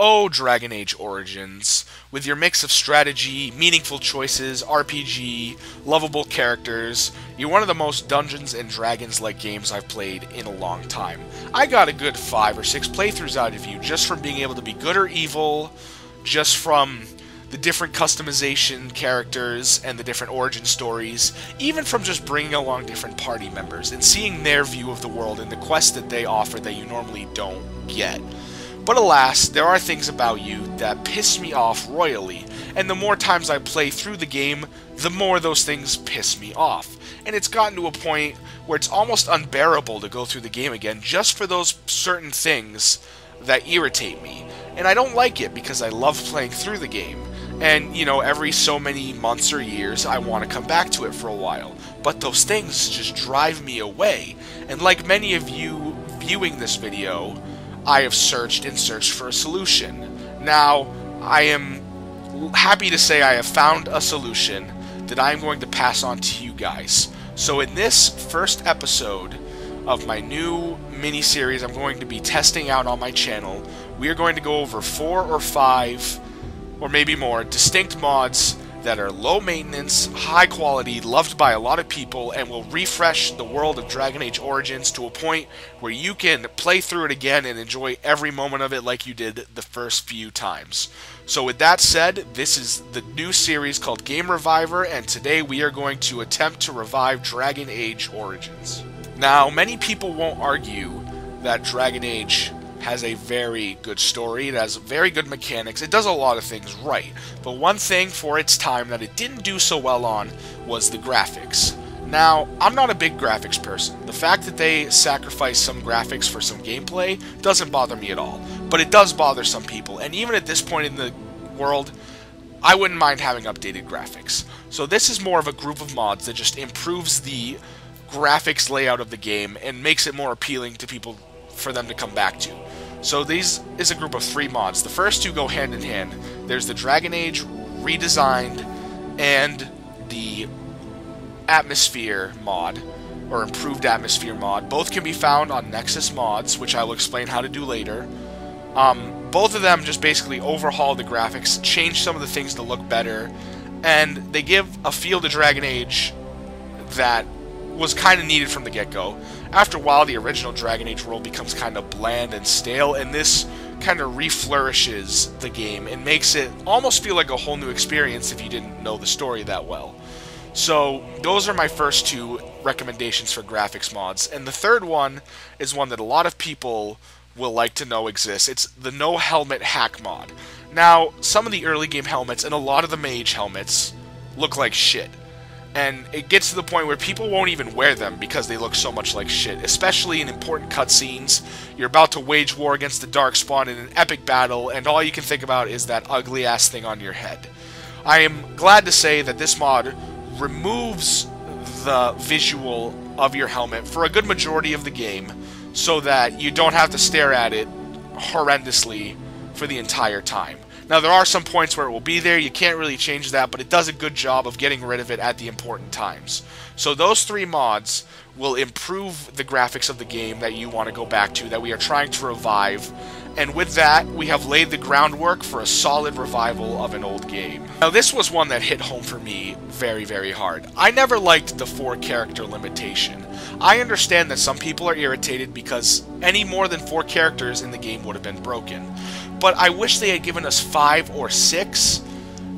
Oh, Dragon Age Origins, with your mix of strategy, meaningful choices, RPG, lovable characters, you're one of the most Dungeons and Dragons-like games I've played in a long time. I got a good 5 or 6 playthroughs out of you just from being able to be good or evil, just from the different customization characters and the different origin stories, even from just bringing along different party members and seeing their view of the world and the quests that they offer that you normally don't get. But alas, there are things about you that piss me off royally, and the more times I play through the game, the more those things piss me off. And it's gotten to a point where it's almost unbearable to go through the game again just for those certain things that irritate me. And I don't like it because I love playing through the game. And, you know, every so many months or years, I want to come back to it for a while. But those things just drive me away. And like many of you viewing this video, I have searched and searched for a solution. Now, I am happy to say I have found a solution that I'm going to pass on to you guys. So in this first episode of my new mini-series I'm going to be testing out on my channel, we are going to go over 4 or 5, or maybe more, distinct mods that are low maintenance, high quality, loved by a lot of people, and will refresh the world of Dragon Age Origins to a point where you can play through it again and enjoy every moment of it like you did the first few times. So with that said, this is the new series called Game Reviver, and today we are going to attempt to revive Dragon Age Origins. Now, many people won't argue that Dragon Age has a very good story, it has very good mechanics, it does a lot of things right, but one thing for its time that it didn't do so well on was the graphics. Now, I'm not a big graphics person. The fact that they sacrifice some graphics for some gameplay doesn't bother me at all, but it does bother some people, and even at this point in the world, I wouldn't mind having updated graphics. So this is more of a group of mods that just improves the graphics layout of the game and makes it more appealing to people for them to come back to. So these is a group of 3 mods. The first 2 go hand in hand. There's the Dragon Age Redesigned and the Atmosphere mod, or Improved Atmosphere mod. Both can be found on Nexus Mods, which I will explain how to do later. Both of them just basically overhaul the graphics, change some of the things to look better, and they give a feel to Dragon Age that was kind of needed from the get-go. After a while, the original Dragon Age world becomes kind of bland and stale, and this kind of reflourishes the game and makes it almost feel like a whole new experience if you didn't know the story that well. So those are my first 2 recommendations for graphics mods, and the third one is one that a lot of people will like to know exists. It's the No Helmet Hack mod. Now, some of the early game helmets and a lot of the mage helmets look like shit. And it gets to the point where people won't even wear them because they look so much like shit, especially in important cutscenes. You're about to wage war against the Darkspawn in an epic battle, and all you can think about is that ugly-ass thing on your head. I am glad to say that this mod removes the visual of your helmet for a good majority of the game, so that you don't have to stare at it horrendously for the entire time. Now, there are some points where it will be there, you can't really change that, but it does a good job of getting rid of it at the important times. So those 3 mods will improve the graphics of the game that you want to go back to, that we are trying to revive, and with that, we have laid the groundwork for a solid revival of an old game. Now, this was one that hit home for me very, very hard. I never liked the 4-character limitation. I understand that some people are irritated because any more than 4 characters in the game would have been broken. But I wish they had given us 5 or 6,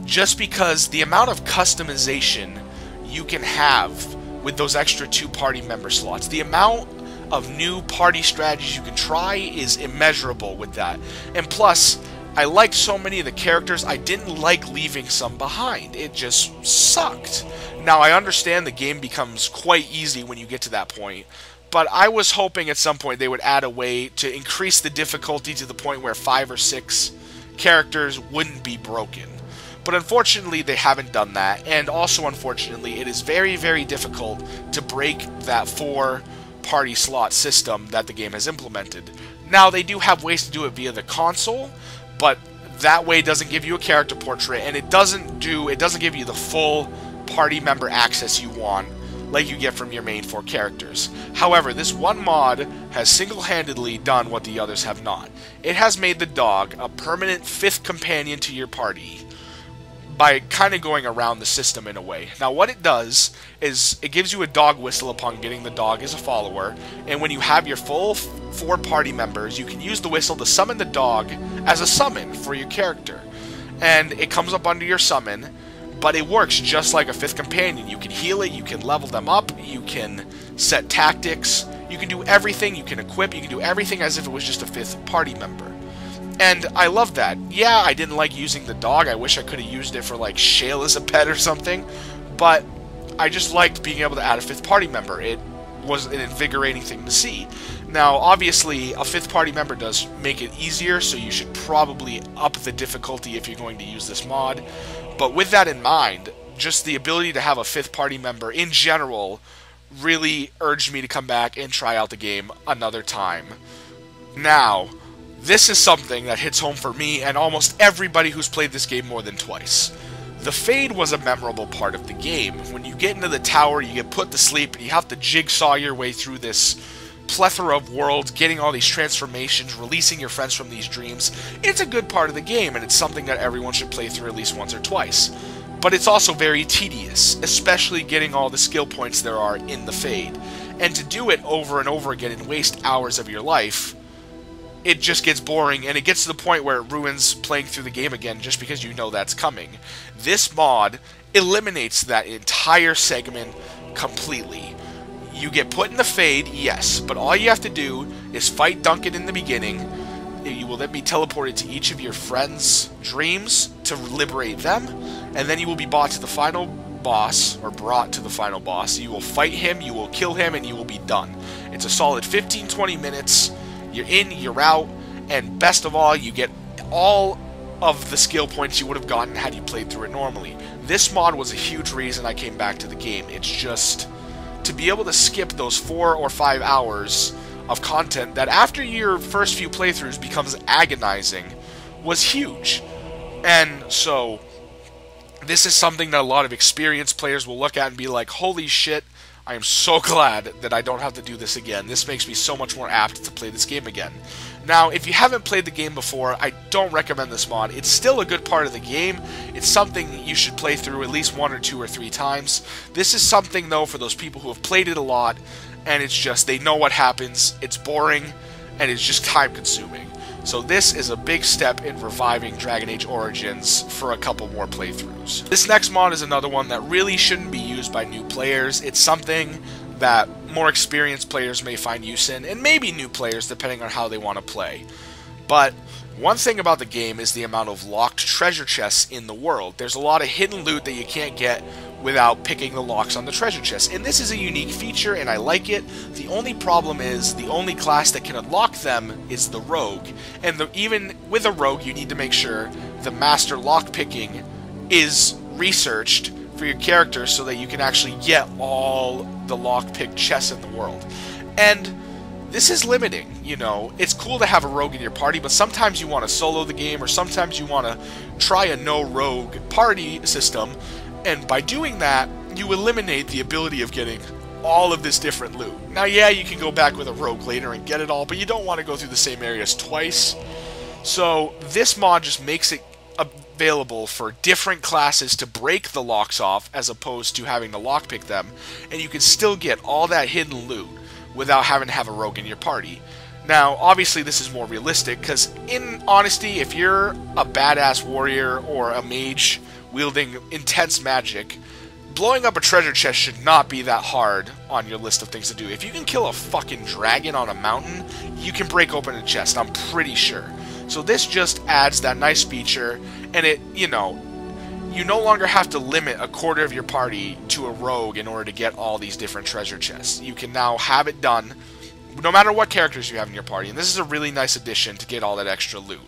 just because the amount of customization you can have with those extra 2 party member slots, the amount of new party strategies you can try is immeasurable with that. And plus, I liked so many of the characters, I didn't like leaving some behind. It just sucked. Now, I understand the game becomes quite easy when you get to that point, but I was hoping at some point they would add a way to increase the difficulty to the point where 5 or 6 characters wouldn't be broken. But unfortunately, they haven't done that, and also unfortunately, it is very, very difficult to break that 4-party slot system that the game has implemented. Now, they do have ways to do it via the console, but that way doesn't give you a character portrait, and it doesn't give you the full party member access you want like you get from your main 4 characters. However, this one mod has single-handedly done what the others have not. It has made the dog a permanent 5th companion to your party by kind of going around the system in a way. Now what it does is it gives you a dog whistle upon getting the dog as a follower, and when you have your full 4 party members, you can use the whistle to summon the dog as a summon for your character. And it comes up under your summon, but it works just like a 5th companion. You can heal it, you can level them up, you can set tactics, you can do everything, you can equip, you can do everything as if it was just a 5th party member. And I love that. Yeah, I didn't like using the dog. I wish I could have used it for, like, Shale as a pet or something. But I just liked being able to add a 5th party member. It was an invigorating thing to see. Now, obviously, a 5th party member does make it easier, so you should probably up the difficulty if you're going to use this mod. But with that in mind, just the ability to have a 5th party member in general really urged me to come back and try out the game another time. Now, this is something that hits home for me and almost everybody who's played this game more than twice. The Fade was a memorable part of the game. When you get into the tower, you get put to sleep, and you have to jigsaw your way through this plethora of worlds, getting all these transformations, releasing your friends from these dreams. It's a good part of the game, and it's something that everyone should play through at least once or twice. But it's also very tedious, especially getting all the skill points there are in the Fade. And to do it over and over again and waste hours of your life, it just gets boring, and it gets to the point where it ruins playing through the game again just because you know that's coming. This mod eliminates that entire segment completely. You get put in the Fade, yes, but all you have to do is fight Duncan in the beginning. You will then be teleported to each of your friends' dreams to liberate them, and then you will be brought to the final boss. You will fight him, you will kill him, and you will be done. It's a solid 15-20 minutes. You're in, you're out, and best of all, you get all of the skill points you would have gotten had you played through it normally. This mod was a huge reason I came back to the game. It's just to be able to skip those 4 or 5 hours of content that after your first few playthroughs becomes agonizing was huge. And so this is something that a lot of experienced players will look at and be like, holy shit, I am so glad that I don't have to do this again. This makes me so much more apt to play this game again. Now, if you haven't played the game before, I don't recommend this mod. It's still a good part of the game. It's something you should play through at least 1 or 2 or 3 times. This is something, though, for those people who have played it a lot, and it's just, they know what happens, it's boring, and it's just time-consuming. So this is a big step in reviving Dragon Age Origins for a couple more playthroughs. This next mod is another one that really shouldn't be used by new players. It's something that more experienced players may find use in, and maybe new players depending on how they want to play. But one thing about the game is the amount of locked treasure chests in the world. There's a lot of hidden loot that you can't get without picking the locks on the treasure chests, and this is a unique feature and I like it. The only problem is the only class that can unlock them is the rogue, and even with a rogue you need to make sure the master lock picking is researched for your character so that you can actually get all the lock-picked chests in the world. And this is limiting, you know. It's cool to have a rogue in your party, but sometimes you want to solo the game, or sometimes you want to try a no-rogue party system, and by doing that, you eliminate the ability of getting all of this different loot. Now, yeah, you can go back with a rogue later and get it all, but you don't want to go through the same areas twice. So this mod just makes it available for different classes to break the locks off as opposed to having to lockpick them, and you can still get all that hidden loot without having to have a rogue in your party. Now, obviously this is more realistic, because in honesty, if you're a badass warrior or a mage wielding intense magic, blowing up a treasure chest should not be that hard on your list of things to do. If you can kill a fucking dragon on a mountain, you can break open a chest, I'm pretty sure. So this just adds that nice feature, and it, you know, you no longer have to limit a quarter of your party to a rogue in order to get all these different treasure chests. You can now have it done no matter what characters you have in your party, and this is a really nice addition to get all that extra loot.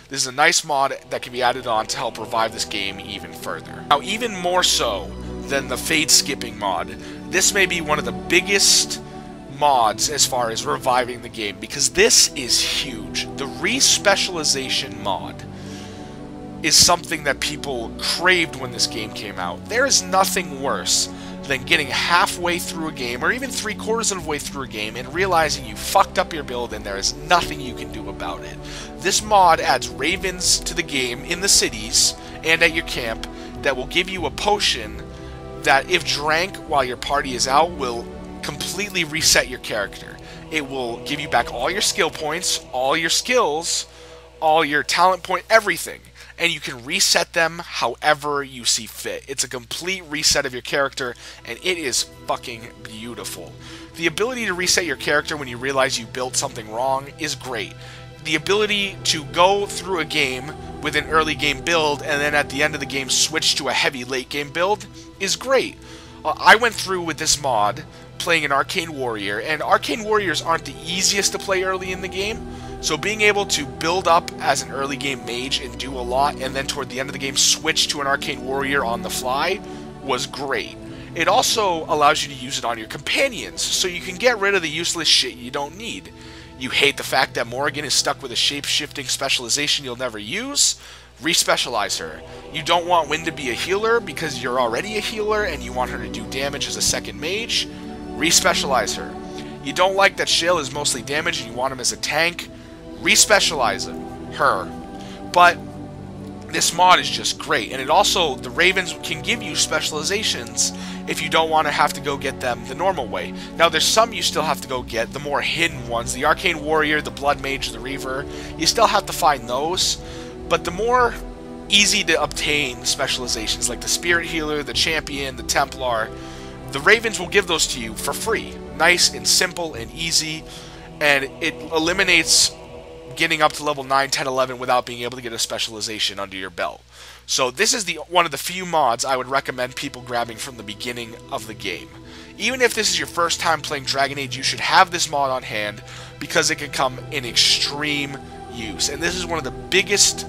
This is a nice mod that can be added on to help revive this game even further. Now, even more so than the Fade skipping mod, this may be one of the biggest mods as far as reviving the game, because this is huge. The Specialization mod is something that people craved when this game came out. There is nothing worse than getting halfway through a game, or even 3/4 of the way through a game, and realizing you fucked up your build and there is nothing you can do about it. This mod adds ravens to the game in the cities and at your camp that will give you a potion that, if drank while your party is out, will completely reset your character. It will give you back all your skill points, all your skills, all your talent point, everything. And you can reset them however you see fit. It's a complete reset of your character, and it is fucking beautiful. The ability to reset your character when you realize you built something wrong is great. The ability to go through a game with an early game build and then at the end of the game switch to a heavy late game build is great. I went through with this mod playing an Arcane Warrior, and Arcane Warriors aren't the easiest to play early in the game, so being able to build up as an early game mage and do a lot, and then toward the end of the game switch to an Arcane Warrior on the fly was great. It also allows you to use it on your companions, so you can get rid of the useless shit you don't need. You hate the fact that Morrigan is stuck with a shape-shifting specialization you'll never use? Respecialize her. You don't want Wynn to be a healer because you're already a healer and you want her to do damage as a second mage? Respecialize her. You don't like that Shale is mostly damage and you want him as a tank? Respecialize her. But this mod is just great, and it also, the Ravens can give you specializations if you don't want to have to go get them the normal way. Now there's some you still have to go get, the more hidden ones, the Arcane Warrior, the Blood Mage, the Reaver, you still have to find those, but the more easy to obtain specializations like the Spirit Healer, the Champion, the Templar, the Ravens will give those to you for free. Nice and simple and easy, and it eliminates getting up to level 9, 10, 11 without being able to get a specialization under your belt. So this is one of the few mods I would recommend people grabbing from the beginning of the game. Even if this is your first time playing Dragon Age, you should have this mod on hand because it can come in extreme use. And this is one of the biggest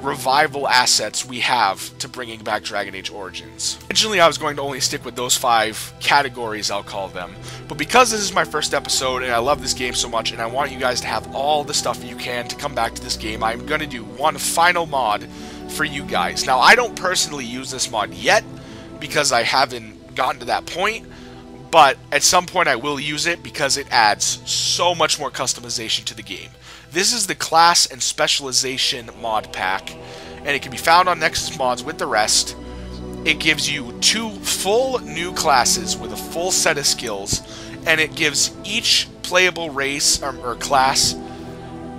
revival assets we have to bringing back Dragon Age Origins. Originally I was going to only stick with those 5 categories, I'll call them, but because this is my first episode and I love this game so much and I want you guys to have all the stuff you can to come back to this game, I'm going to do one final mod for you guys. Now I don't personally use this mod yet because I haven't gotten to that point, but at some point I will use it because it adds so much more customization to the game. This is the Class and Specialization mod pack, and it can be found on Nexus Mods with the rest. It gives you 2 full new classes with a full set of skills, and it gives each playable race or class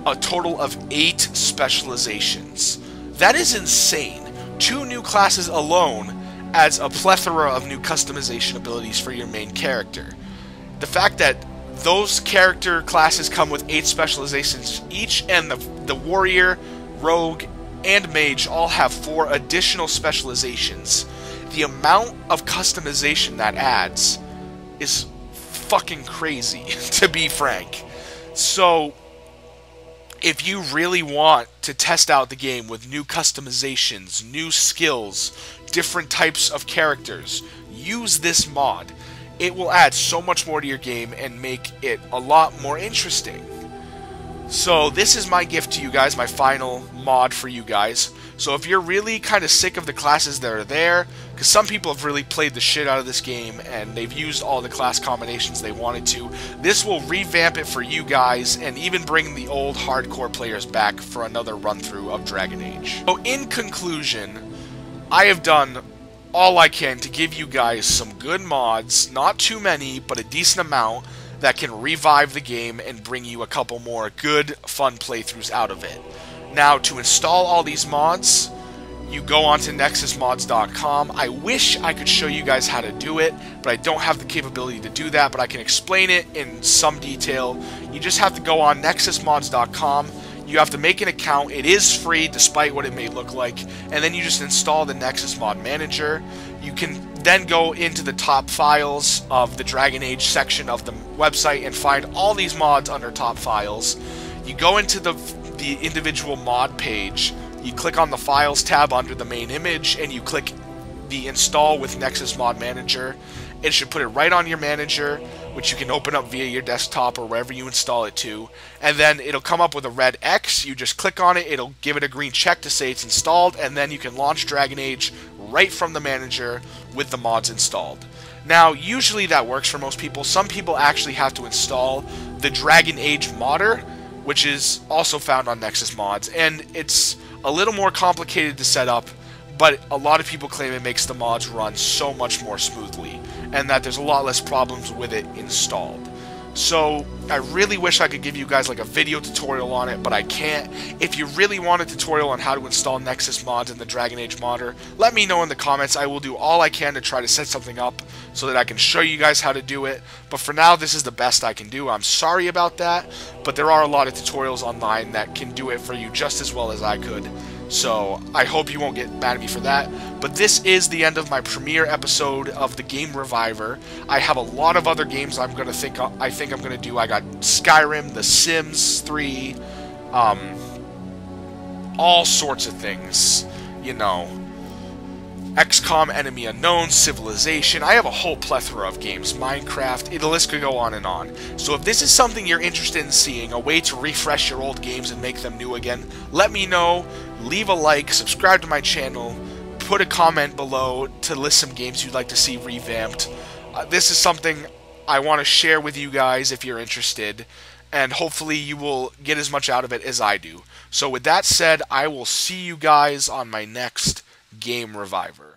a total of 8 specializations. That is insane. 2 new classes alone adds a plethora of new customization abilities for your main character. The fact that those character classes come with 8 specializations each, and the Warrior, Rogue, and Mage all have 4 additional specializations. The amount of customization that adds is fucking crazy, to be frank. So, if you really want to test out the game with new customizations, new skills, different types of characters, use this mod. It will add so much more to your game and make it a lot more interesting. So this is my gift to you guys, my final mod for you guys. So if you're really kind of sick of the classes that are there, because some people have really played the shit out of this game and they've used all the class combinations they wanted to, this will revamp it for you guys and even bring the old hardcore players back for another run through of Dragon Age. So in conclusion, I have done all I can to give you guys some good mods, not too many, but a decent amount that can revive the game and bring you a couple more good, fun playthroughs out of it. Now, to install all these mods, you go onto nexusmods.com. I wish I could show you guys how to do it, but I don't have the capability to do that, but I can explain it in some detail. You just have to go on nexusmods.com. You have to make an account. It is free, despite what it may look like. And then you just install the Nexus Mod Manager. You can then go into the top files of the Dragon Age section of the website and find all these mods under top files. You go into the individual mod page. You click on the Files tab under the main image, and you click the Install with Nexus Mod Manager. It should put it right on your manager, which you can open up via your desktop or wherever you install it to. And then it'll come up with a red X. You just click on it, it'll give it a green check to say it's installed, and then you can launch Dragon Age right from the manager with the mods installed. Now, usually that works for most people. Some people actually have to install the Dragon Age modder, which is also found on Nexus Mods, and it's a little more complicated to set up, but a lot of people claim it makes the mods run so much more smoothly, and that there's a lot less problems with it installed. So, I really wish I could give you guys like a video tutorial on it, but I can't. If you really want a tutorial on how to install Nexus Mods in the Dragon Age modder, let me know in the comments. I will do all I can to try to set something up so that I can show you guys how to do it. But for now, this is the best I can do. I'm sorry about that, but there are a lot of tutorials online that can do it for you just as well as I could. So, I hope you won't get mad at me for that. But this is the end of my premiere episode of the Game Reviver. I have a lot of other games I think I'm going to do. I got Skyrim, The Sims 3, all sorts of things. You know, XCOM, Enemy Unknown, Civilization. I have a whole plethora of games. Minecraft. The list could go on and on. So if this is something you're interested in seeing, a way to refresh your old games and make them new again, let me know. Leave a like, subscribe to my channel, put a comment below to list some games you'd like to see revamped. This is something I want to share with you guys if you're interested, and hopefully you will get as much out of it as I do. So with that said, I will see you guys on my next Game Reviver.